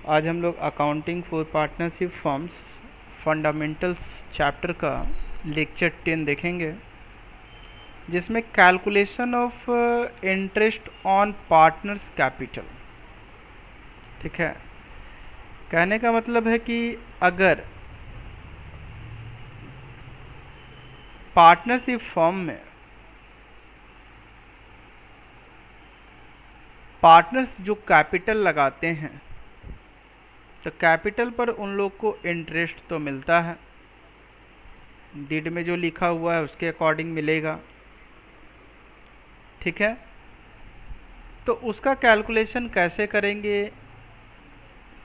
आज हम लोग accounting for partnership firms fundamentals chapter का लेक्चर 10 देखेंगे, जिसमें calculation of interest on partners capital. ठीक है, कहने का मतलब है कि अगर पार्टनरशिप फर्म में पार्टनर्स जो कैपिटल लगाते हैं तो कैपिटल पर उन लोग को इंटरेस्ट तो मिलता है, डीड में जो लिखा हुआ है उसके अकॉर्डिंग मिलेगा। ठीक है, तो उसका कैलकुलेशन कैसे करेंगे,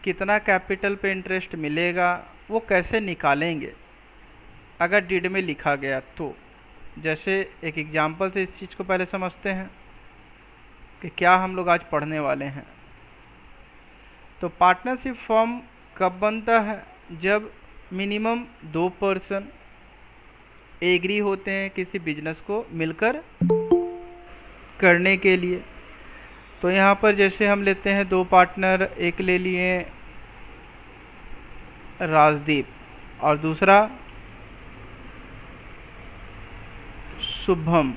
कितना कैपिटल पे इंटरेस्ट मिलेगा, वो कैसे निकालेंगे अगर डीड में लिखा गया तो। जैसे एक एग्जांपल से इस चीज़ को पहले समझते हैं कि क्या हम लोग आज पढ़ने वाले हैं। तो पार्टनरशिप फर्म कब बनता है, जब मिनिमम 2 पर्सन एग्री होते हैं किसी बिजनेस को मिलकर करने के लिए। तो यहाँ पर जैसे हम लेते हैं 2 पार्टनर, एक ले लिए राजदीप और दूसरा शुभम।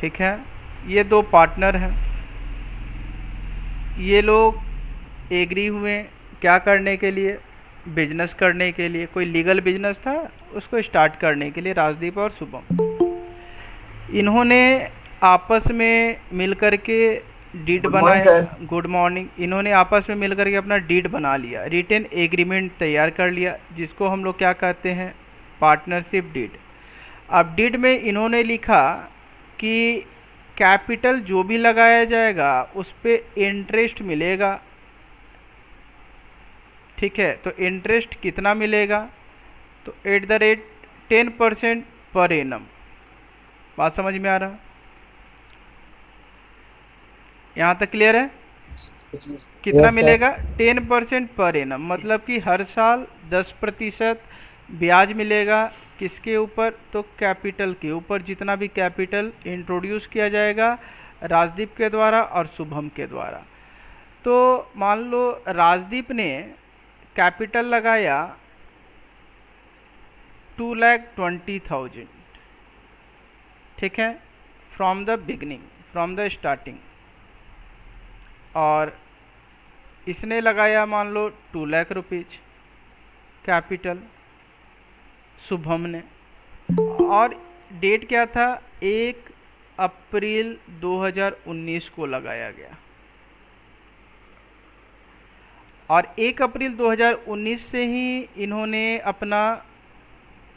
ठीक है, ये 2 पार्टनर हैं, ये लोग एग्री हुए क्या करने के लिए, बिजनेस करने के लिए। कोई लीगल बिजनेस था, उसको स्टार्ट करने के लिए राजदीप और शुभम इन्होंने आपस में मिलकर के डीड गुड मॉर्निंग सर। बनाया। Good morning. इन्होंने आपस में मिलकर के अपना डीड बना लिया, रिटन एग्रीमेंट तैयार कर लिया, जिसको हम लोग क्या कहते हैं, पार्टनरशिप डीड। अब डीड में इन्होंने लिखा कि कैपिटल जो भी लगाया जाएगा उस पे इंटरेस्ट मिलेगा। ठीक है, तो इंटरेस्ट कितना मिलेगा, तो at the rate 10% per annum. बात समझ में आ रहा, यहाँ तक क्लियर है। कितना यस सर। मिलेगा, 10% पर एनम, मतलब कि हर साल 10% ब्याज मिलेगा। किसके ऊपर, तो कैपिटल के ऊपर, जितना भी कैपिटल इंट्रोड्यूस किया जाएगा राजदीप के द्वारा और शुभम के द्वारा। तो मान लो राजदीप ने कैपिटल लगाया 2,20,000। ठीक है, from the beginning, from the starting. और इसने लगाया मान लो 2 लाख रुपीज कैपिटल, शुभम ने। और डेट क्या था, 1 अप्रैल 2019 को लगाया गया। और 1 अप्रैल 2019 से ही इन्होंने अपना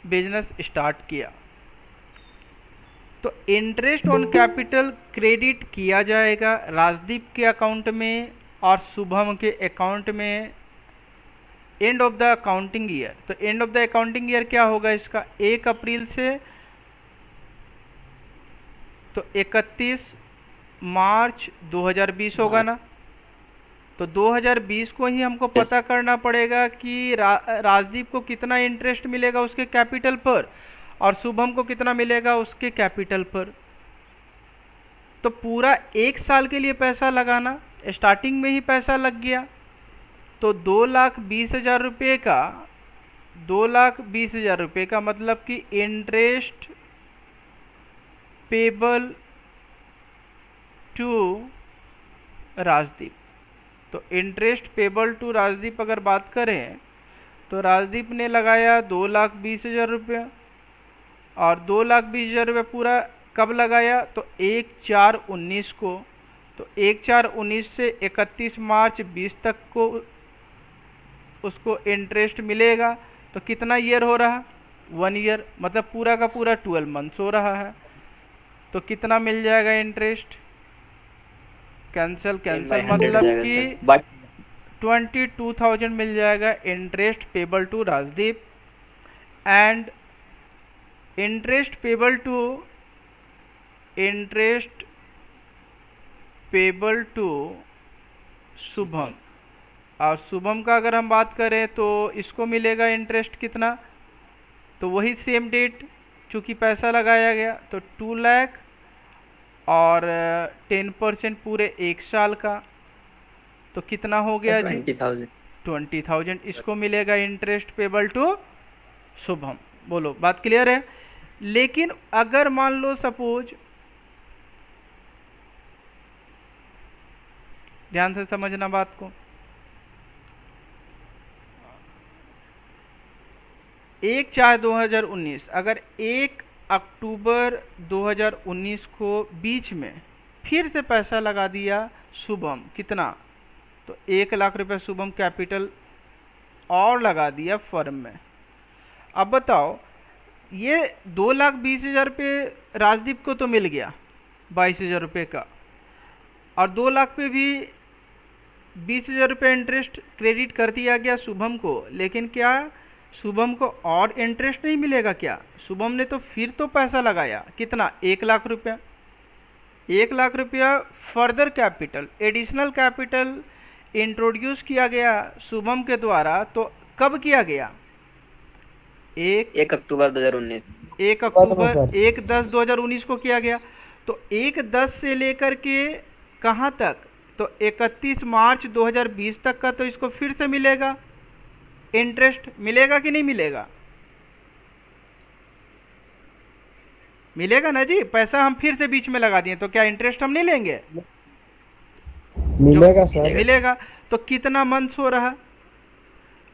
बिजनेस स्टार्ट किया। तो इंटरेस्ट ऑन कैपिटल क्रेडिट किया जाएगा राजदीप के अकाउंट में और शुभम के अकाउंट में end of the accounting year. तो end of the accounting year क्या होगा इसका, 1 अप्रैल से तो 31 मार्च 2020 होगा ना। तो 2020 को ही हमको यस पता करना पड़ेगा कि राजदीप को कितना इंटरेस्ट मिलेगा उसके कैपिटल पर और शुभम को कितना मिलेगा उसके कैपिटल पर। तो पूरा 1 साल के लिए पैसा लगाना, स्टार्टिंग में ही पैसा लग गया। तो 2,20,000 का, 2,20,000 का मतलब कि इंटरेस्ट पेबल टू राजदीप। तो इंटरेस्ट पेबल टू राजदीप अगर बात करें तो राजदीप ने लगाया 2,20,000 और 2,20,000 पूरा कब लगाया, तो 1/4/19 को। तो 1/4/19 से 31 मार्च 20 तक को उसको इंटरेस्ट मिलेगा। तो कितना ईयर हो रहा, 1 ईयर, मतलब पूरा का पूरा 12 मंथ्स हो रहा है। तो कितना मिल जाएगा इंटरेस्ट, कैंसल कैंसल, 900 हो मतलब जाएगा कि सर। बाकी 22,000 मिल जाएगा interest payable to Rajdeep. And interest payable to, interest payable to Shubham. और शुभम का अगर हम बात करें तो इसको मिलेगा इंटरेस्ट कितना, तो वही सेम डेट, चूँकि पैसा लगाया गया तो 2 लाख और 10% पूरे 1 साल का। तो कितना हो सर गया जी? 20,000। 20,000 इसको मिलेगा इंटरेस्ट पेबल टू शुभम। बोलो बात क्लियर है? लेकिन अगर मान लो सपोज, ध्यान से समझना बात को, 1/4/2019, अगर 1 अक्टूबर 2019 को बीच में फिर से पैसा लगा दिया शुभम, कितना? तो 1 लाख रुपए शुभम कैपिटल और लगा दिया फर्म में। अब बताओ, ये 2,20,000 रुपये राजदीप को तो मिल गया 22,000 रुपये का, और 2 लाख पे भी 20,000 रुपये इंटरेस्ट क्रेडिट कर दिया गया शुभम को। लेकिन क्या शुभम को और इंटरेस्ट नहीं मिलेगा क्या? शुभम ने तो फिर तो पैसा लगाया, कितना? 1 लाख रुपया। 1 लाख रुपया further capital, additional capital introduce किया गया शुभम के द्वारा। तो कब किया गया? 1 अक्टूबर 2019। 1 अक्टूबर 1/10/2019 को किया गया। तो 1/10 से लेकर के कहाँ तक? तो 31 मार्च 2020 तक का तो इसको फिर से मिलेगा, इंटरेस्ट मिलेगा कि नहीं मिलेगा? मिलेगा ना जी। पैसा हम फिर से बीच में लगा दिए तो क्या इंटरेस्ट हम नहीं लेंगे? जो मिलेगा सर। मिलेगा। तो कितना मंथ्स हो रहा?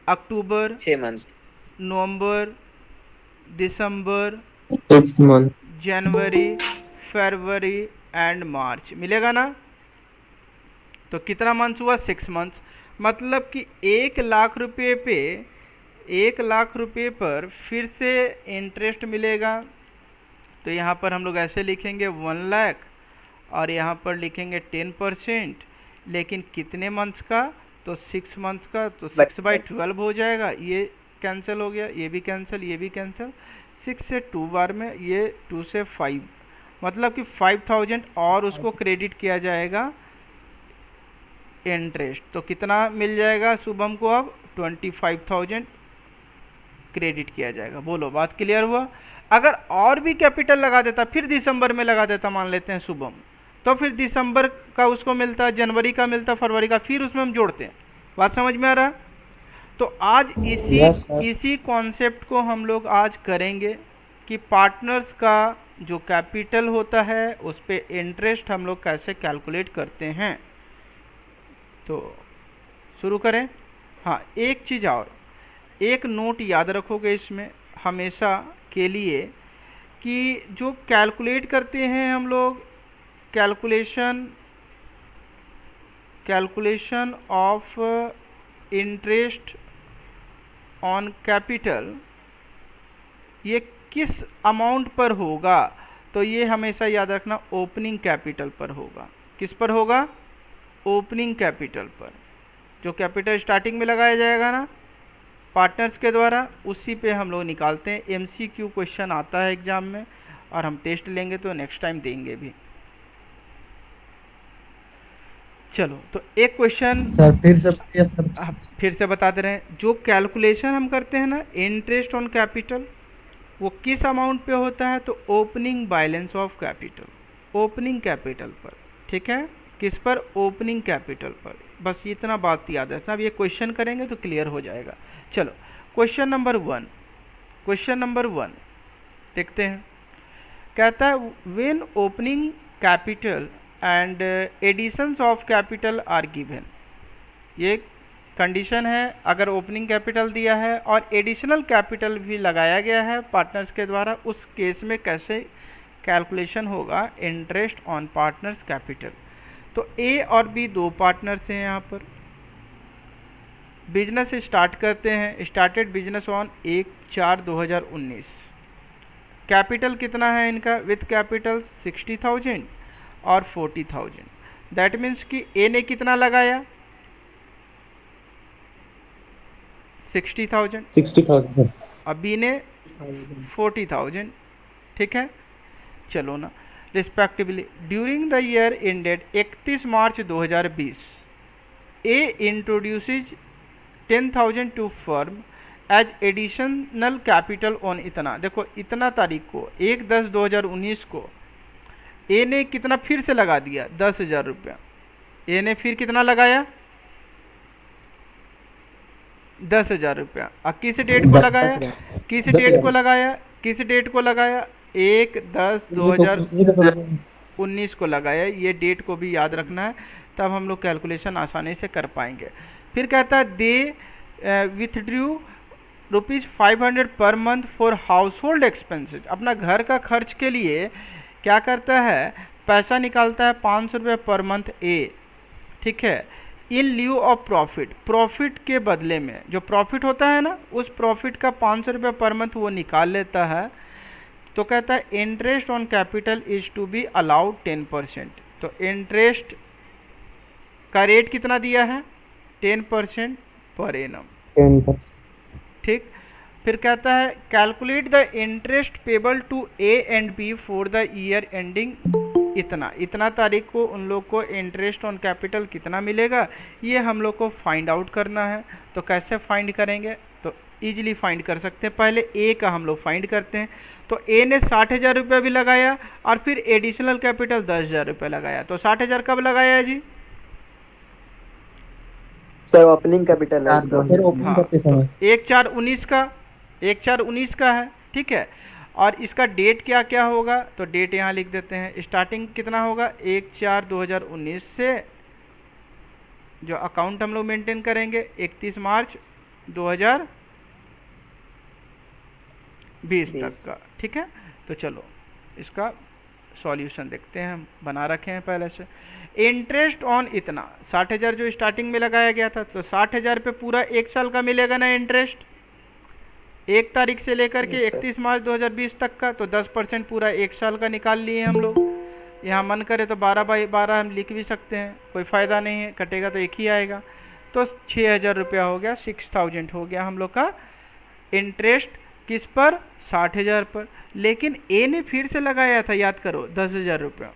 October, 6 month. November, December, 6 month। January, February and March, मिलेगा ना? तो कितना मंथ्स हुआ? 6 मंथ्स। मतलब कि 1 लाख रुपये पे, 1 लाख रुपये पर फिर से इंटरेस्ट मिलेगा। तो यहाँ पर हम लोग ऐसे लिखेंगे 1 लाख, और यहाँ पर लिखेंगे 10%। लेकिन कितने मंथ्स का? तो 6 मंथ्स का। तो 6/12 हो जाएगा। ये कैंसिल हो गया, ये भी कैंसिल, ये भी कैंसिल। 6 से 2 बार में, ये 2 से 5, मतलब कि 5,000 और उसको क्रेडिट किया जाएगा इंटरेस्ट। तो कितना मिल जाएगा शुभम को? अब 25,000 क्रेडिट किया जाएगा। बोलो बात क्लियर हुआ? अगर और भी कैपिटल लगा देता, फिर दिसंबर में लगा देता मान लेते हैं शुभम, तो फिर दिसंबर का उसको मिलता, जनवरी का मिलता, फरवरी का, फिर उसमें हम जोड़ते हैं। बात समझ में आ रहा? तो आज इसी कॉन्सेप्ट को हम लोग आज करेंगे कि पार्टनर्स का जो कैपिटल होता है उस पे इंटरेस्ट हम लोग कैसे कैलकुलेट करते हैं। तो शुरू करें। हाँ, एक चीज़ और, एक नोट याद रखोगे इसमें हमेशा के लिए, कि जो कैलकुलेट करते हैं हम लोग, calculation of interest on capital, ये किस अमाउंट पर होगा? तो ये हमेशा याद रखना ओपनिंग कैपिटल पर होगा। किस पर होगा? ओपनिंग कैपिटल पर। जो कैपिटल स्टार्टिंग में लगाया जाएगा ना पार्टनर्स के द्वारा, उसी पे हम लोग निकालते हैं। एमसीक्यू क्वेश्चन आता है एग्जाम में, और हम टेस्ट लेंगे तो नेक्स्ट टाइम देंगे भी। चलो, तो एक क्वेश्चन फिर से बता दे रहे हैं। जो कैलकुलेशन हम करते हैं ना इंटरेस्ट ऑन कैपिटल, वो किस अमाउंट पे होता है? तो opening balance of capital, opening capital पर। ठीक है, किस पर? ओपनिंग कैपिटल पर। बस इतना बात याद रखना। अब ये क्वेश्चन करेंगे तो क्लियर हो जाएगा। चलो, क्वेश्चन नंबर 1 देखते हैं। कहता है when opening capital and additions of capital are given. ये कंडीशन है, अगर ओपनिंग कैपिटल दिया है और एडिशनल कैपिटल भी लगाया गया है पार्टनर्स के द्वारा, उस केस में कैसे कैलकुलेशन होगा इंटरेस्ट ऑन पार्टनर्स कैपिटल। तो ए और बी दो पार्टनर्स हैं यहाँ पर। बिजनेस स्टार्ट करते हैं। Started business on 1/4/2019। कैपिटल कितना है इनका? विथ कैपिटल 60,000 और 40,000। दैट मीन्स कि ए ने कितना लगाया? 60,000। अब बी ने 40,000। ठीक है, चलो ना। Respectively during the year ended 31 March 2020, A introduces 10,000 to firm as additional capital on इतना। देखो, इतना तारीख को 1/10/2019 को ए ने कितना फिर से लगा दिया? 10,000 रुपया। ए ने फिर कितना लगाया? 10,000 रुपया। और किस डेट को लगाया, किस दस डेट को हजार लगाया, किस डेट को लगाया, 1/10/2019 को लगाया। ये डेट को भी याद रखना है, तब हम लोग कैलकुलेशन आसानी से कर पाएंगे। फिर कहता है दे withdrew ₹500 per month for house hold expenses. अपना घर का खर्च के लिए क्या करता है, पैसा निकालता है ₹500 पर मंथ ए, ठीक है। इन ल्यू ऑफ प्रॉफिट, प्रॉफिट के बदले में जो प्रॉफिट होता है ना, उस प्रॉफिट का ₹500 पर मंथ वो निकाल लेता है। तो कहता है interest on capital is to be allowed 10%। तो इंटरेस्ट का रेट कितना दिया है, 10% पर एनम, 10%। ठीक। फिर कहता है calculate the interest payable to A and B for the year ending इतना, इतना तारीख को उन लोग को इंटरेस्ट ऑन कैपिटल कितना मिलेगा, ये हम लोग को फाइंड आउट करना है। तो कैसे फाइंड करेंगे, तो ईजिली फाइंड कर सकते हैं। पहले ए का हम लोग फाइंड करते हैं। तो ए ने 60,000 रुपया भी लगाया और फिर एडिशनल कैपिटल 10,000 रुपया लगाया। तो 60,000 कब लगाया है जी, सर ओपनिंग कैपिटल है उसका। सर ओपनिंग हाँ, करते तो समय 1/4/19 का, 1/4/19 का है, ठीक है। और इसका डेट क्या क्या होगा, तो डेट यहाँ लिख देते हैं। स्टार्टिंग कितना होगा, 1/4/2019 से जो अकाउंट हम लोग मेंटेन करेंगे 31 मार्च 2020 तक 20। का, ठीक है। तो चलो इसका सॉल्यूशन देखते हैं, हम बना रखे हैं पहले से। इंटरेस्ट ऑन इतना 60,000 जो स्टार्टिंग में लगाया गया था, तो 60,000 पे पूरा एक साल का मिलेगा ना इंटरेस्ट, 1 तारीख से लेकर के यस सर। 31 मार्च 2020 तक का। तो 10% पूरा एक साल का निकाल लिए हम लोग। यहाँ मन करे तो 12/12 हम लिख भी सकते हैं, कोई फ़ायदा नहीं है, कटेगा तो एक ही आएगा। तो 6,000 रुपया हो गया, 6,000 हो गया हम लोग का इंटरेस्ट, किस पर, 60,000 पर। लेकिन ए ने फिर से लगाया था, याद करो, 10,000 रुपया,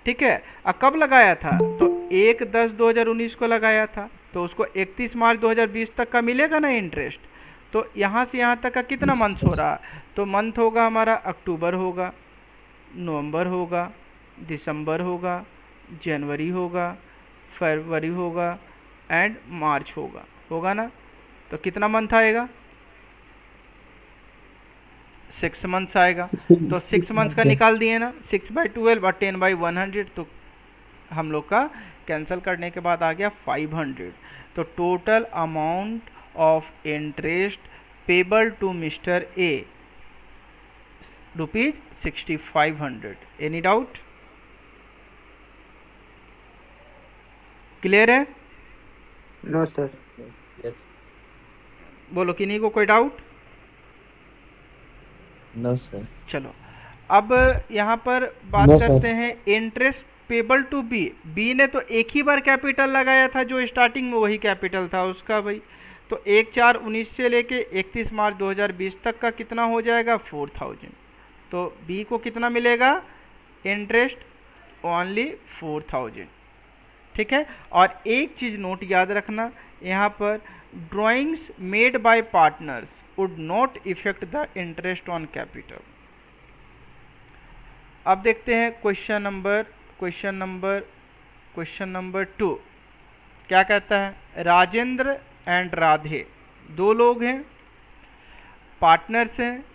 ठीक है। अब कब लगाया था, तो 1/10/2019 को लगाया था। तो उसको 31 मार्च 2020 तक का मिलेगा ना इंटरेस्ट। तो यहाँ से यहाँ तक का कितना मंथ हो रहा, तो मंथ होगा हमारा अक्टूबर होगा, नवंबर होगा, दिसंबर होगा, जनवरी होगा, फरवरी होगा एंड मार्च होगा, होगा ना। तो कितना मंथ आएगा, 6 मंथ्स आएगा। तो 6 मंथ्स का निकाल दिए ना, 6/12 और 10/100, तो हम लोग का कैंसिल करने के बाद आ गया 500। तो total amount of interest payable to mister A ₹6,500। Any doubt, clear है, नो सर। यस। बोलो किन्हीं को कोई डाउट। No sir. चलो अब यहाँ पर बात नो करते सर। हैं interest payable to B. B ने तो एक ही बार कैपिटल लगाया था, जो स्टार्टिंग में वही कैपिटल था उसका भाई। तो 1/4/19 से लेके 31 मार्च 2020 तक का कितना हो जाएगा, 4,000। तो बी को कितना मिलेगा इंटरेस्ट, ओनली 4,000, ठीक है। और एक चीज़ नोट याद रखना यहाँ पर, drawings made by partners would not effect the interest on capital. अब देखते हैं क्वेश्चन नंबर 2 क्या कहता है। राजेंद्र एंड राधे दो लोग हैं, पार्टनर्स हैं,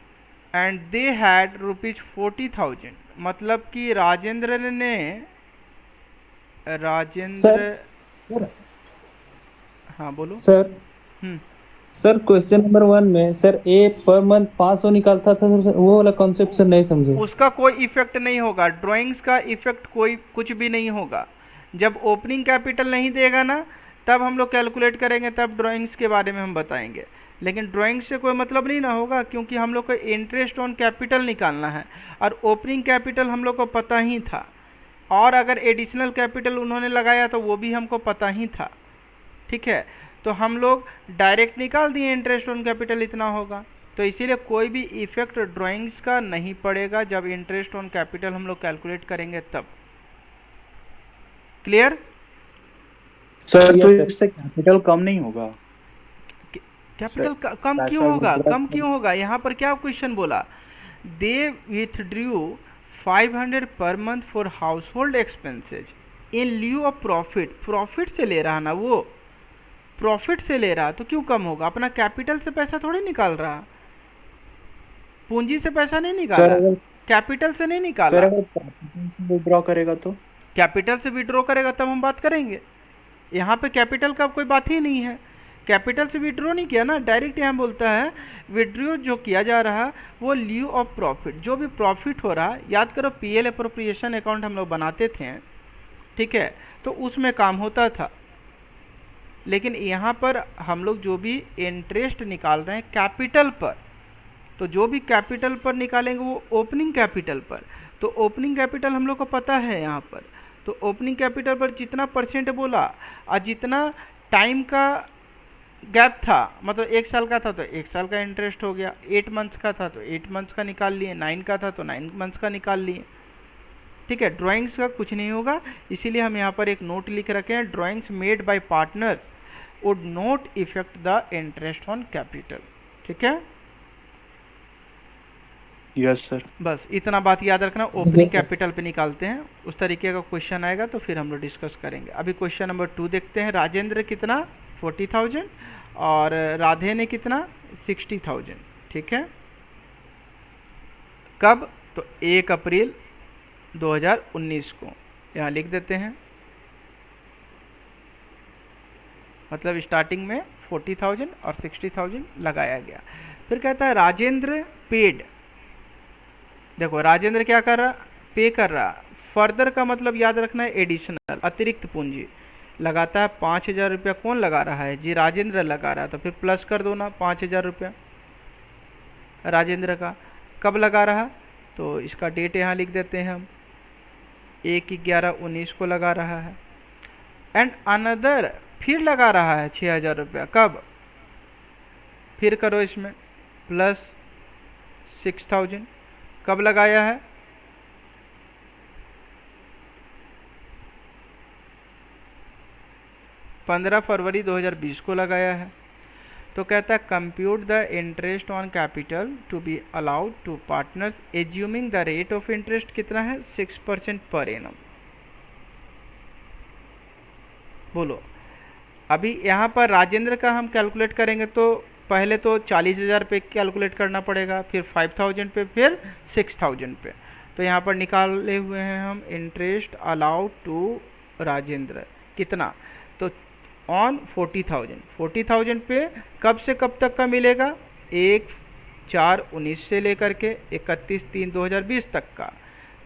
एंड दे हैड ₹40,000। मतलब कि राजेंद्र, सर हाँ बोलो। सर हम्म, सर क्वेश्चन नंबर 1 में सर ए पर मंथ 500 निकालता था सर, वो वाला कॉन्सेप्ट सर नहीं समझे। उसका कोई इफेक्ट नहीं होगा, ड्राइंग्स का इफेक्ट कोई कुछ भी नहीं होगा। जब ओपनिंग कैपिटल नहीं देगा ना, तब हम लोग कैलकुलेट करेंगे, तब ड्राइंग्स के बारे में हम बताएंगे। लेकिन ड्राइंग से कोई मतलब नहीं ना होगा, क्योंकि हम लोग को इंटरेस्ट ऑन कैपिटल निकालना है और ओपनिंग कैपिटल हम लोग को पता ही था, और अगर एडिशनल कैपिटल उन्होंने लगाया तो वो भी हमको पता ही था, ठीक है। तो हम लोग डायरेक्ट निकाल दिए इंटरेस्ट ऑन कैपिटल इतना होगा। तो इसीलिए कोई भी इफेक्ट ड्राइंग्स का नहीं पड़ेगा जब इंटरेस्ट ऑन कैपिटल हम लोग कैलकुलेट करेंगे तब। क्लियर। सर तो Yes, sir. इससे कैपिटल कम नहीं होगा। कैपिटल कम पैसा क्यों होगा, withdraw कम क्यों होगा, यहाँ पर क्या क्वेश्चन बोला, दे withdrew 500 per month for house hold expenses in lieu of profit. Profit से ले रहा ना वो, प्रॉफिट से ले रहा तो क्यों कम होगा? अपना कैपिटल से पैसा थोड़ी निकाल रहा, पूंजी से पैसा नहीं सर निकाला, अगर कैपिटल से नहीं सर निकाला। अगर विड्रॉ करेगा तो? कैपिटल से विड्रॉ करेगा तब हम बात करेंगे, यहाँ पे कैपिटल का कोई बात ही नहीं है। कैपिटल से विड्रॉ नहीं किया ना, डायरेक्ट यहाँ बोलता है विड्रॉ जो किया जा रहा वो ल्यू ऑफ प्रॉफिट, जो भी प्रॉफिट हो रहा। याद करो पीएल अप्रोप्रिएशन अकाउंट हम लोग बनाते थे, ठीक है, तो उसमें काम होता था। लेकिन यहाँ पर हम लोग जो भी इंटरेस्ट निकाल रहे हैं कैपिटल पर, तो जो भी कैपिटल पर निकालेंगे वो ओपनिंग कैपिटल पर। तो ओपनिंग कैपिटल हम लोग को पता है यहाँ पर, तो ओपनिंग कैपिटल पर जितना परसेंट बोला और जितना टाइम का गैप था, मतलब 1 साल का था तो 1 साल का इंटरेस्ट हो गया, 8 मंथ्स का था तो 8 मंथ्स का निकाल लिए, 9 का था तो 9 मंथ्स का निकाल लिए, ठीक है। ड्राइंग्स का कुछ नहीं होगा, इसीलिए हम यहाँ पर एक नोट लिख रखे हैं, drawings made by partners would not effect the interest on capital, ठीक है। Yes sir. बस इतना बात याद रखना, ओपनिंग कैपिटल पे निकालते हैं, उस तरीके का क्वेश्चन आएगा तो फिर हम लोग डिस्कस करेंगे। अभी क्वेश्चन नंबर 2 देखते हैं। राजेंद्र कितना 40,000 और राधे ने कितना 60,000, ठीक है। कब? तो 1 अप्रैल 2019 को यहाँ लिख देते हैं, मतलब स्टार्टिंग में 40,000 और 60,000 लगाया गया। फिर कहता है राजेंद्र पेड, देखो राजेंद्र क्या कर रहा, पे कर रहा। फर्दर का मतलब याद रखना है एडिशनल, अतिरिक्त पूंजी लगाता है। 5,000 रुपया कौन लगा रहा है जी? राजेंद्र लगा रहा है, तो फिर प्लस कर दो ना 5,000 रुपया राजेंद्र का। कब लगा रहा? तो इसका डेट यहाँ लिख देते हैं हम, 1/11/19 को लगा रहा है। एंड अनदर फिर लगा रहा है 6,000 रुपया, कब? फिर करो इसमें प्लस 6,000, कब लगाया है? फरवरी 2020 को लगाया है। तो कहता है compute the interest on capital to be allowed to partners assuming the rate of interest कितना है 6% पर एनम। बोलो अभी यहाँ पर राजेंद्र का हम कैलकुलेट करेंगे तो पहले तो 40,000 पे कैलकुलेट करना पड़ेगा, फिर 5,000 पे, फिर 6,000 पे। तो यहाँ पर निकाले हुए हैं हम इंटरेस्ट अलाउड टू राजेंद्र कितना, तो ऑन 40,000 पे कब से कब तक का मिलेगा? 1/4/19 से लेकर के 31/3/2020 तक का,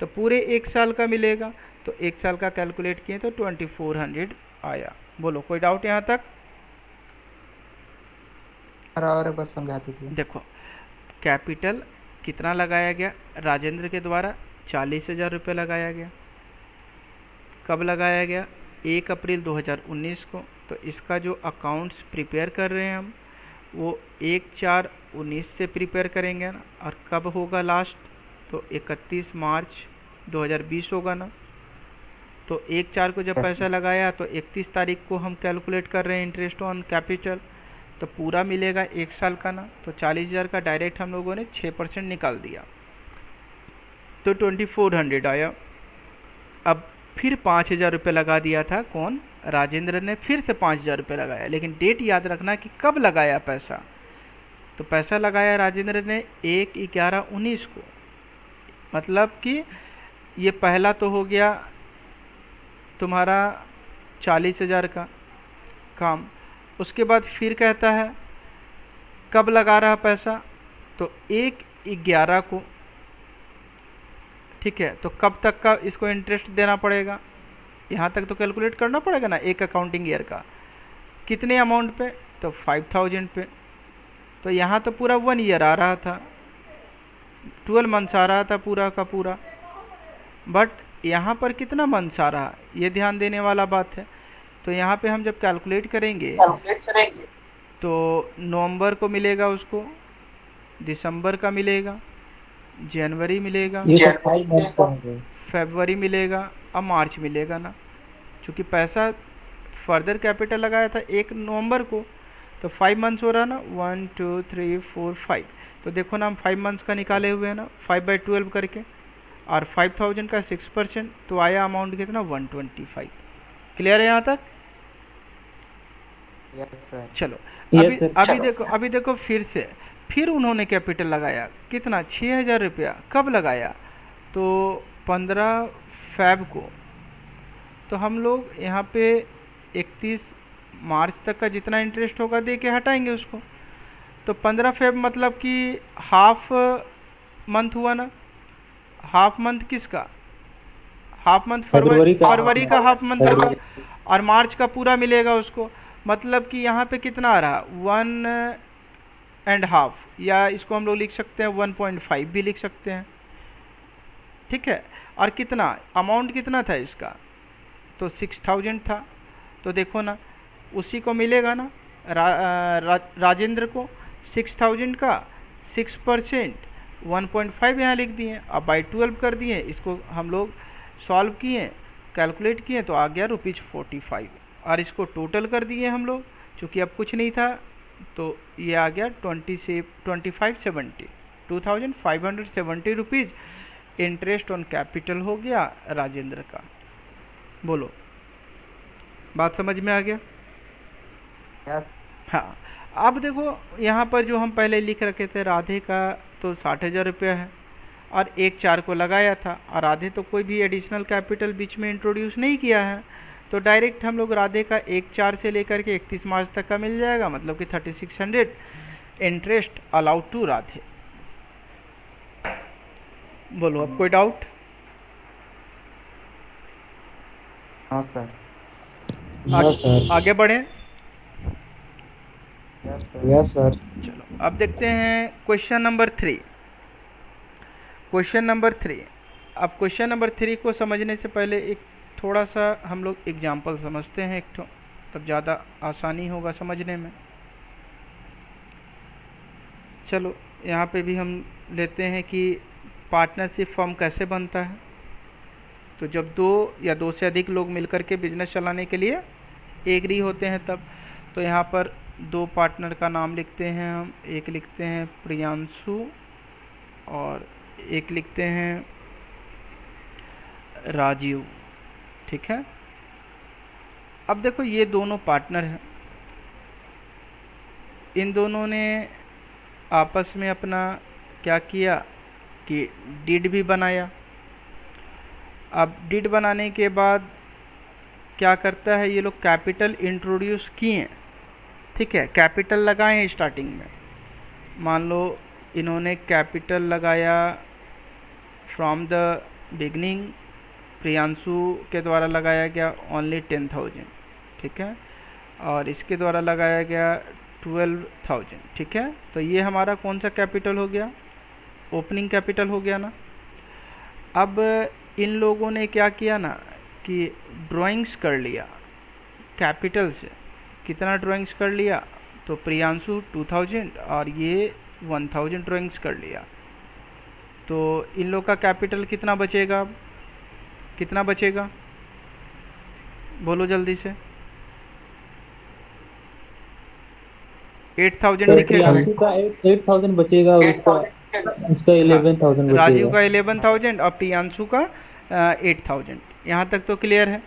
तो पूरे 1 साल का मिलेगा। तो 1 साल का कैलकुलेट किए तो 2400 आया। बोलो कोई डाउट यहाँ तक? और एक बार समझा दीजिए। देखो कैपिटल कितना लगाया गया राजेंद्र के द्वारा? 40,000 रुपये लगाया गया। कब लगाया गया? 1 अप्रैल 2019 को। तो इसका जो अकाउंट्स प्रिपेयर कर रहे हैं हम वो 1/4/19 से प्रिपेयर करेंगे ना, और कब होगा लास्ट? तो 31 मार्च 2020 होगा ना। तो 1/4 को जब पैसा लगाया तो 31 तारीख को हम कैलकुलेट कर रहे हैं इंटरेस्ट ऑन कैपिटल, तो पूरा मिलेगा 1 साल का ना। तो 40,000 का डायरेक्ट हम लोगों ने 6% निकाल दिया, तो 2400 आया। अब फिर 5,000 रुपये लगा दिया था कौन? राजेंद्र ने फिर से 5,000 रुपये लगाया, लेकिन डेट याद रखना कि कब लगाया पैसा। तो पैसा लगाया राजेंद्र ने 1/11/19 को, मतलब कि ये पहला तो हो गया तुम्हारा 40,000 का काम। उसके बाद फिर कहता है कब लगा रहा पैसा? तो 1/11 को, ठीक है। तो कब तक का इसको इंटरेस्ट देना पड़ेगा? यहाँ तक तो कैलकुलेट करना पड़ेगा ना एक अकाउंटिंग ईयर का। कितने अमाउंट पे? तो 5,000 पे। तो यहाँ तो पूरा 1 ईयर आ रहा था, 12 मंथ्स आ रहा था पूरा का पूरा, बट यहाँ पर कितना मंथ्स आ रहा ये ध्यान देने वाला बात है। तो यहाँ पे हम जब कैलकुलेट करेंगे तो नवंबर को मिलेगा उसको, दिसंबर का मिलेगा, जनवरी मिलेगा, ये तो 5 months का हो गया। फरवरी मिलेगा और मार्च मिलेगा ना। क्योंकि पैसा फर्दर कैपिटल लगाया था 1 नवंबर को, तो 5 मंथ्स हो रहा ना, 1 2 3 4 5। तो देखो ना हम 5 मंथ्स का निकाले हुए हैं ना 5/12 करके, और 5,000 का 6%, तो आया अमाउंट कितना 125। क्लियर है यहाँ तक? Yes sir. चलो यस अभी सर। अभी देखो फिर उन्होंने कैपिटल लगाया कितना, 6,000 रुपया। कब लगाया? तो 15 फ़रवरी को। तो हम लोग यहाँ पे 31 मार्च तक का जितना इंटरेस्ट होगा दे के हटाएंगे उसको। तो 15 फ़रवरी मतलब कि हाफ मंथ हुआ ना। हाफ मंथ किसका? हाफ मंथ फरवरी का फरवरी का हाफ मंथ होगा। फरवरी। और मार्च का पूरा मिलेगा उसको। मतलब कि यहाँ पे कितना आ रहा, 1.5, या इसको हम लोग लिख सकते हैं 1.5 भी लिख सकते हैं। ठीक है। और कितना अमाउंट कितना था इसका? तो 6,000 था। तो देखो ना, उसी को मिलेगा ना, राजेंद्र को 6,000 का 6% 1.5 यहाँ लिख दिए। अब बाई 12 कर दिए, इसको हम लोग सॉल्व किए, कैलकुलेट किए, तो आ गया ₹45। और इसको टोटल कर दिए हम लोग, चूँकि अब कुछ नहीं था, तो ये आ गया 2570 ₹2,570 इंटरेस्ट ऑन कैपिटल हो गया राजेंद्र का। बोलो, बात समझ में आ गया? यस। हाँ। अब देखो यहाँ पर जो हम पहले लिख रखे थे राधे का, तो 60,000 रुपया है, और 1/4 को लगाया था, और राधे तो कोई भी एडिशनल कैपिटल बीच में इंट्रोड्यूस नहीं किया है। तो डायरेक्ट हम लोग राधे का 1/4 से लेकर के 31 मार्च तक का मिल जाएगा, मतलब कि 3600 इंटरेस्ट अलाउड टू राधे। बोलो, अब कोई डाउट? हाँ सर। हाँ सर। आगे बढ़ें। Yes sir. Yes sir. चलो अब देखते हैं क्वेश्चन नंबर 3। Question number 3। अब क्वेश्चन नंबर 3 को समझने से पहले एक थोड़ा सा हम लोग एग्जाम्पल समझते हैं, एक तो तब ज़्यादा आसानी होगा समझने में। चलो यहाँ पे भी हम लेते हैं कि पार्टनरशिप फर्म कैसे बनता है। तो जब 2 या 2 से अधिक लोग मिलकर के बिजनेस चलाने के लिए एग्री होते हैं तब। तो यहाँ पर 2 पार्टनर का नाम लिखते हैं हम। एक लिखते हैं प्रियांशु और एक लिखते हैं राजीव। ठीक है। अब देखो ये दोनों पार्टनर हैं, इन दोनों ने आपस में अपना क्या किया कि डीड भी बनाया। अब डीड बनाने के बाद क्या करता है, ये लोग कैपिटल इंट्रोड्यूस किए। ठीक है, कैपिटल लगाए हैं स्टार्टिंग में। मान लो इन्होंने कैपिटल लगाया फ्रॉम द बिगनिंग, प्रियांशु के द्वारा लगाया गया ओनली 10,000। ठीक है। और इसके द्वारा लगाया गया 12,000। ठीक है। तो ये हमारा कौन सा कैपिटल हो गया? ओपनिंग कैपिटल हो गया ना। अब इन लोगों ने क्या किया ना कि ड्राइंग्स कर लिया कैपिटल से। कितना ड्राइंग्स कर लिया? तो प्रियांशु 2,000 और ये 1,000 ड्राइंग्स कर लिया। तो इन लोग का कैपिटल कितना बचेगा? अब कितना बचेगा बोलो जल्दी से। 8,000 दिखेगा। प्रियांशु का 8,000 बचेगा और उसका 11,000 राजीव बचेगा। का 11,000 और प्रियांशु का 8,000। यहाँ तक तो क्लियर है।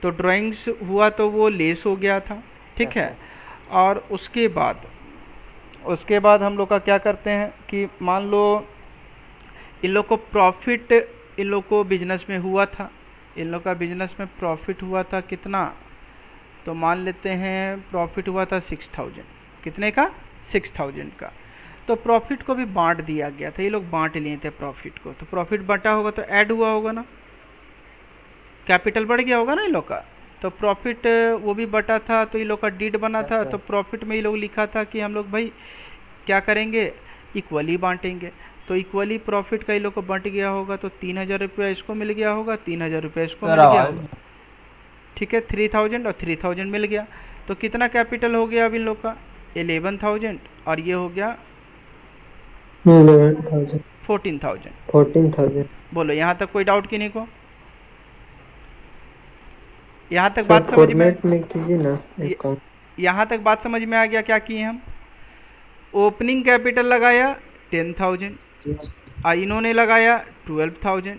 तो ड्राइंग्स हुआ तो वो लेस हो गया था। ठीक है। और उसके बाद हम लोग का क्या करते हैं कि मान लो इन लोग को प्रॉफिट, इन लोग को बिजनेस में हुआ था, इन लोग का बिजनेस में प्रॉफिट हुआ था कितना? तो मान लेते हैं प्रॉफिट हुआ था 6,000। कितने का? 6,000 का। तो प्रॉफिट को भी बांट दिया गया था, ये लोग बांट लिए थे प्रॉफिट को। तो प्रॉफिट बटा होगा तो ऐड हुआ होगा ना, कैपिटल बढ़ गया होगा ना इन लोग का। तो प्रॉफिट वो भी बटा था, तो ये लोग का डीड बना था। तो प्रॉफिट में ये लोग लिखा था कि हम लोग भाई क्या करेंगे, इक्वली बांटेंगे। तो इक्वली प्रॉफिट का ये लोग को बंट गया होगा। तो 3,000 रुपया इसको मिल गया होगा, 3,000 रुपया इसको मिल गया होगा। ठीक है। 3,000 और 3,000 मिल गया। तो कितना कैपिटल हो गया अब इन लोग का? 11,000 और ये हो गया 11,000 14,000। 14,000। बोलो यहाँ तक कोई डाउट किन्हीं को? यहाँ तक बात समझ में कीजिए ना। यहाँ तक बात समझ में आ गया क्या किए हम? ओपनिंग कैपिटल लगाया 10,000 और इन्होंने लगाया 12,000।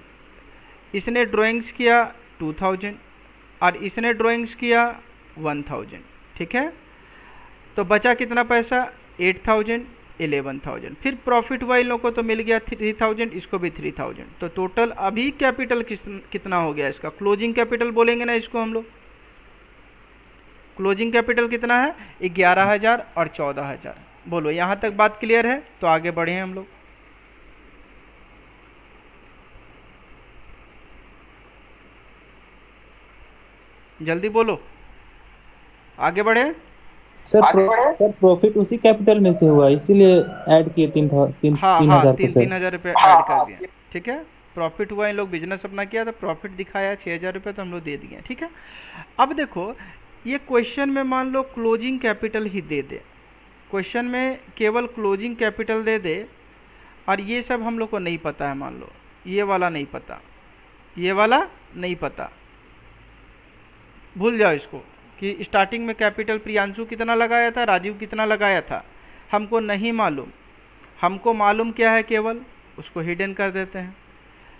इसने ड्राइंग्स किया 2,000 और इसने ड्राइंग्स किया 1,000। ठीक है। तो बचा कितना पैसा, 8000, 11000। फिर प्रॉफिट हुआ इन लोगों को तो मिल गया 3000, इसको भी 3000। तो टोटल अभी कैपिटल कितना हो गया इसका, क्लोजिंग कैपिटल बोलेंगे ना इसको हम लोग। क्लोजिंग कैपिटल कितना है, 11000 और 14000। बोलो यहाँ तक बात क्लियर है? तो आगे बढ़े हम लोग। जल्दी बोलो, आगे बढ़े। सर प्रॉफिट उसी कैपिटल में से हुआ, इसीलिए ऐड किए तीन हाँ हाँ, 3000 को तीन सर। 3000 रुपये ऐड कर दिए। ठीक है, प्रॉफिट हुआ, इन लोग बिजनेस अपना किया तो प्रॉफिट दिखाया 6000 रुपये, तो हम लोग दे दिए। ठीक है, अब देखो ये क्वेश्चन में मान लो क्लोजिंग कैपिटल ही दे दे, क्वेश्चन में केवल क्लोजिंग कैपिटल दे दे, और ये सब हम लोग को नहीं पता है। मान लो ये वाला नहीं पता, ये वाला नहीं पता, भूल जाओ इसको कि स्टार्टिंग में कैपिटल प्रियांशु कितना लगाया था, राजीव कितना लगाया था, हमको नहीं मालूम। हमको मालूम क्या है, केवल उसको हिडन कर देते हैं।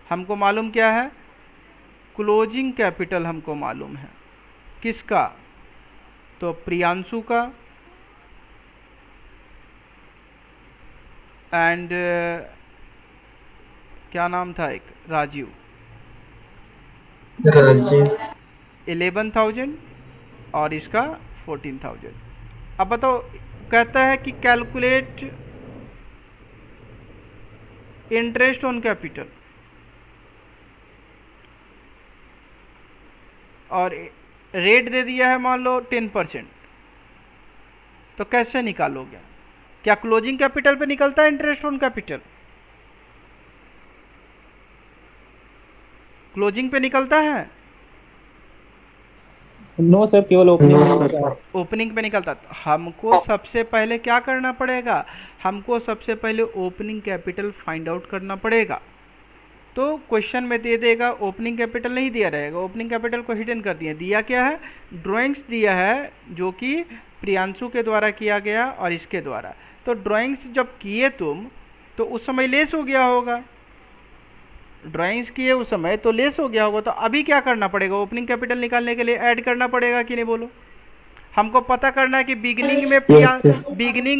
हमको मालूम क्या है, क्लोजिंग कैपिटल हमको मालूम है। किसका, तो प्रियांशु का एंड क्या नाम था एक, राजीव। 11,000 और इसका 14,000। अब बताओ, कहता है कि कैलकुलेट इंटरेस्ट ऑन कैपिटल, और रेट दे दिया है मान लो 10%। तो कैसे निकालोगे, क्या क्लोजिंग कैपिटल पे निकलता है इंटरेस्ट ऑन कैपिटल? क्लोजिंग पे निकलता है? नो सर, केवल ओपनिंग। ओपनिंग पे निकलता। तो हमको सबसे पहले क्या करना पड़ेगा, हमको सबसे पहले ओपनिंग कैपिटल फाइंड आउट करना पड़ेगा। तो क्वेश्चन में दे देगा ओपनिंग कैपिटल नहीं दिया रहेगा, ओपनिंग कैपिटल को हिडन कर दिया। दिया क्या है, ड्राइंग्स दिया है जो कि प्रियांशु के द्वारा किया गया और इसके द्वारा। तो ड्राइंग्स जब किए तुम तो उस समय लेस हो गया होगा, ड्राइंग्स किए उस समय तो लेस हो गया होगा। तो अभी क्या करना पड़ेगा, ओपनिंग कैपिटल निकालने के लिए ऐड करना पड़ेगा कि नहीं, बोलो। हमको पता करना है कि बिगिनिंग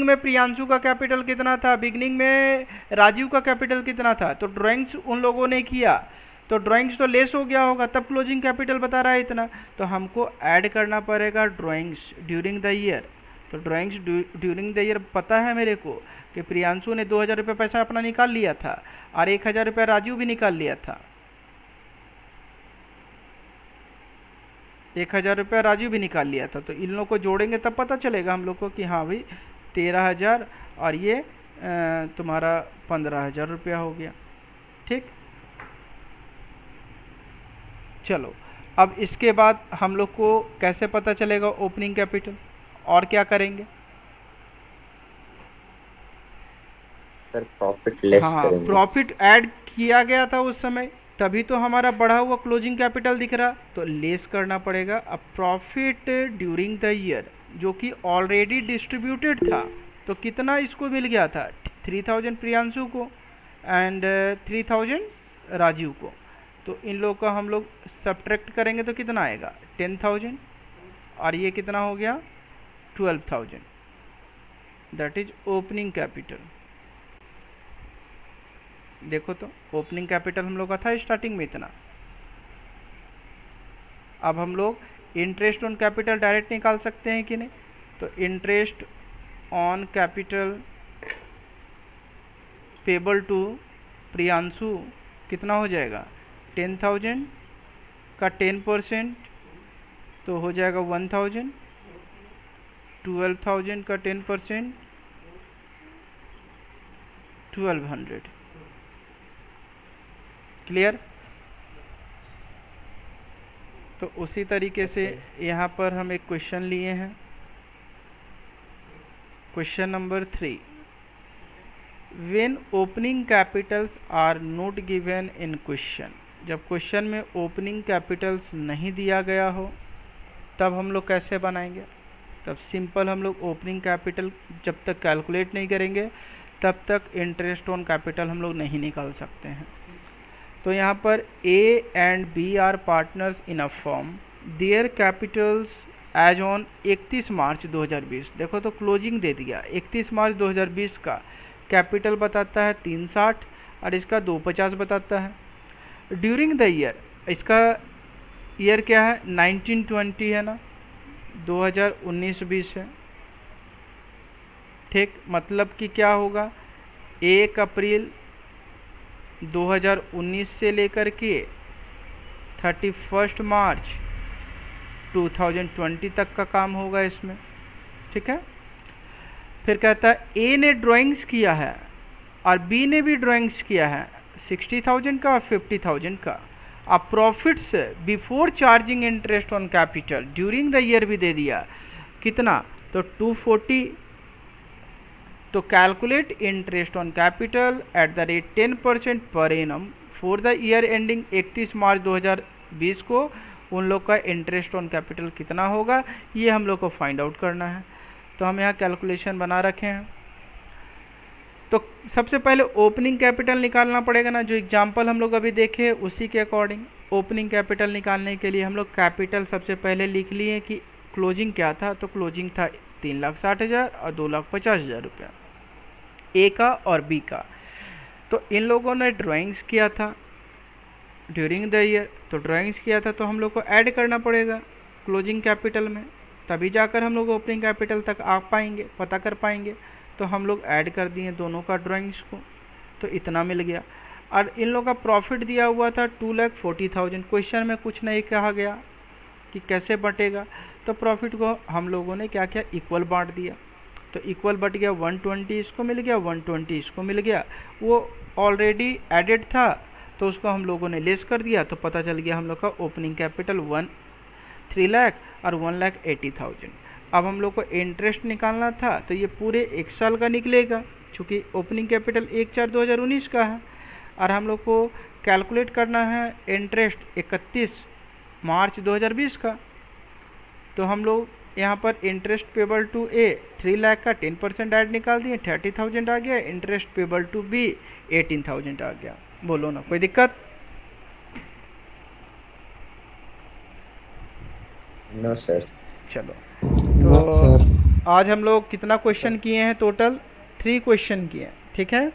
में प्रियांशु का कैपिटल कितना था, बिगिनिंग में राजीव का कैपिटल कितना था। तो ड्राइंग्स उन लोगों ने किया तो ड्राइंग्स तो लेस हो गया होगा, तब क्लोजिंग कैपिटल बता रहा है इतना। तो हमको ऐड करना पड़ेगा ड्राइंग्स ड्यूरिंग द ईयर। तो ड्राइंग्स ड्यूरिंग द ईयर पता है मेरे को कि प्रियांशु ने 2000 रुपये पैसा अपना निकाल लिया था और 1000 रुपये राजीव भी निकाल लिया था। 1000 रुपया राजीव भी निकाल लिया था। तो इन लोगों को जोड़ेंगे तब पता चलेगा हम लोग को कि हाँ भाई 13,000 और ये तुम्हारा 15,000 रुपया हो गया। ठीक, चलो अब इसके बाद हम लोग को कैसे पता चलेगा ओपनिंग कैपिटल, और क्या करेंगे? सर प्रॉफिट लेस हाँ, करेंगे। प्रॉफिट ऐड किया गया था उस समय, तभी तो हमारा बढ़ा हुआ क्लोजिंग कैपिटल दिख रहा। तो लेस करना पड़ेगा अब प्रॉफिट ड्यूरिंग द ईयर, जो कि ऑलरेडी डिस्ट्रीब्यूटेड था। तो कितना इसको मिल गया था, 3000 प्रियांशु को एंड 3000 राजीव को। तो इन लोग का हम लोग सब्ट्रैक्ट करेंगे तो कितना आएगा, 10,000 और ये कितना हो गया, 12,000। That is opening capital. देखो तो ओपनिंग कैपिटल हम लोग का था स्टार्टिंग में इतना। अब हम लोग इंटरेस्ट ऑन कैपिटल डायरेक्ट निकाल सकते हैं कि नहीं? तो interest on capital payable to Priyanshu कितना हो जाएगा, 10,000 का 10% तो हो जाएगा 1,000, 12,000 का 10% 1200। क्लियर? तो उसी तरीके से यहाँ पर हम एक क्वेश्चन लिए हैं, question number 3। When opening capitals are not given in question, जब क्वेश्चन में ओपनिंग कैपिटल्स नहीं दिया गया हो तब हम लोग कैसे बनाएंगे? तब सिंपल हम लोग ओपनिंग कैपिटल जब तक कैलकुलेट नहीं करेंगे तब तक इंटरेस्ट ऑन कैपिटल हम लोग नहीं निकाल सकते हैं। तो यहाँ पर A and B are partners in a firm, their capitals as on 31 March 2020। देखो तो क्लोजिंग दे दिया 31 मार्च 2020 का। कैपिटल बताता है 360 और इसका 250 बताता है। ड्यूरिंग द ईयर, इसका ईयर क्या है 1920 है ना, 2019-20 है। ठीक, मतलब कि क्या होगा 1 अप्रैल 2019 से लेकर के 31 मार्च 2020 तक का काम होगा इसमें। ठीक है, फिर कहता है ए ने ड्राइंग्स किया है और बी ने भी ड्राइंग्स किया है 60,000 का और 50,000 का। अब profits before charging interest on capital during the year भी दे दिया कितना, तो 240। तो calculate interest on capital at the rate 10% per annum for the year ending 31 March 2020 को। उन लोग का इंटरेस्ट ऑन कैपिटल कितना होगा ये हम लोग को फाइंड आउट करना है। तो हम यहाँ कैलकुलेशन बना रखे हैं। तो सबसे पहले ओपनिंग कैपिटल निकालना पड़ेगा ना, जो एग्जांपल हम लोग अभी देखे उसी के अकॉर्डिंग। ओपनिंग कैपिटल निकालने के लिए हम लोग कैपिटल सबसे पहले लिख लिए कि क्लोजिंग क्या था, तो क्लोजिंग था 3,60,000 और 2,50,000 रुपया ए का और बी का। तो इन लोगों ने ड्राइंग्स किया था ड्यूरिंग द ईयर, तो ड्राइंग्स किया था तो हम लोग को ऐड करना पड़ेगा क्लोजिंग कैपिटल में, तभी जाकर हम लोग ओपनिंग कैपिटल तक आ पाएंगे, पता कर पाएंगे। तो हम लोग ऐड कर दिए दोनों का ड्राइंग्स को, तो इतना मिल गया। और इन लोगों का प्रॉफिट दिया हुआ था 2,40,000। क्वेश्चन में कुछ नहीं कहा गया कि कैसे बटेगा, तो प्रॉफिट को हम लोगों ने क्या किया इक्वल बांट दिया। तो इक्वल बट गया, 120 इसको मिल गया, 120 इसको मिल गया। वो ऑलरेडी एडेड था तो उसको हम लोगों ने लेस कर दिया, तो पता चल गया हम लोग का ओपनिंग कैपिटल 3 लाख और 1,80,000। अब हम लोग को इंटरेस्ट निकालना था तो ये पूरे 1 साल का निकलेगा, चूँकि ओपनिंग कैपिटल 1/4/2019 का है। और हम लोग को कैलकुलेट करना है इंटरेस्ट 31 मार्च 2020 का। तो हम लोग यहाँ पर interest payable to A 3 lakh का 10% ऐड निकाल दिए, 30,000 आ गया। इंटरेस्ट पेबल टू बी 18,000 आ गया। बोलो ना, कोई दिक्कत? No sir. चलो, नो तो सर। आज हम लोग कितना क्वेश्चन किए हैं? टोटल 3 क्वेश्चन किए हैं। ठीक है,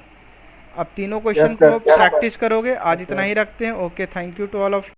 अब तीनों क्वेश्चन को प्रैक्टिस करोगे। आज इतना ही रखते हैं। Okay, thank you to all of